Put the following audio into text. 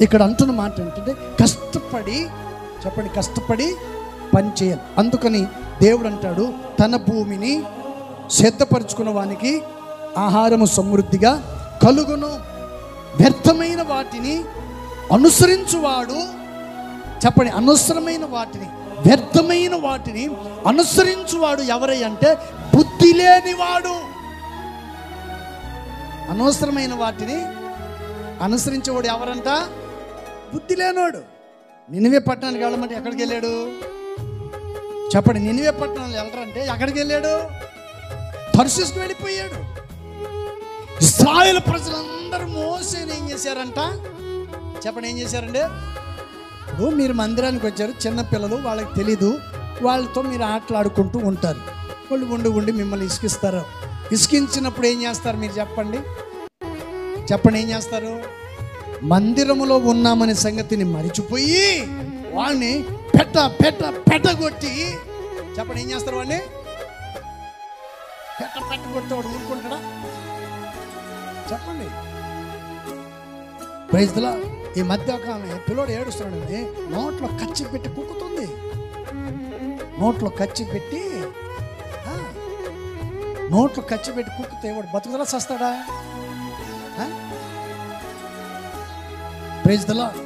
ఇక్కడ అంటున్న మాట ఏంటంటే కష్టపడి, చెప్పండి, కష్టపడి పని చేయాలి. అందుకని దేవుడు అంటాడు, తన భూమిని సిద్ధపరచుకున్న వానికి ఆహారము సమృద్ధిగా కలుగును. వ్యర్థమైన వాటిని అనుసరించువాడు, చెప్పండి, అనవసరమైన వాటిని, వ్యర్థమైన వాటిని అనుసరించువాడు ఎవరై అంటే బుద్ధి లేనివాడు. అనవసరమైన వాటిని అనుసరించేవాడు ఎవరంట? బుద్ధి లేనివాడు. నినివే పట్టణానికి వెళ్ళమంటే ఎక్కడికి వెళ్ళాడు? చెప్పండి, నినివే పట్టణాలు వెళ్ళరంటే ఎక్కడికి వెళ్ళాడు? తర్షీషుకు వెళ్ళిపోయాడు. ఇశ్రాయేలు ప్రజలందరూ మోసేని ఏం చేశారంట? చెప్పండి, ఏం చేశారండి? మీరు మందిరానికి వచ్చారు, చిన్నపిల్లలు, వాళ్ళకి తెలీదు, వాళ్ళతో మీరు ఆటలాడుకుంటూ ఉంటారు. వాళ్ళు ఉండి ఉండి మిమ్మల్ని ఇసుకిస్తారు. ఇసుకించినప్పుడు ఏం చేస్తారు మీరు చెప్పండి? చెప్పండి, ఏం చేస్తారు? మందిరములో ఉన్నామనే సంగతిని మరిచిపోయి వాడిని పెట్టగొట్టి, చెప్పండి, ఏం చేస్తారు? వాడిని పెట్టగొట్టి వాడు ఊరుకుంటాడా? చెప్పండి. Praise the Lord. ఈ మధ్య ఒక ఆమె పిల్లోడు ఏడుస్తున్నాడని నోట్లో కచ్చి పెట్టి కుక్కుతుంది. నోట్లో కచ్చి పెట్టి కుక్కితే వాడు బతుకుదలా చస్తాడా? Praise the lord.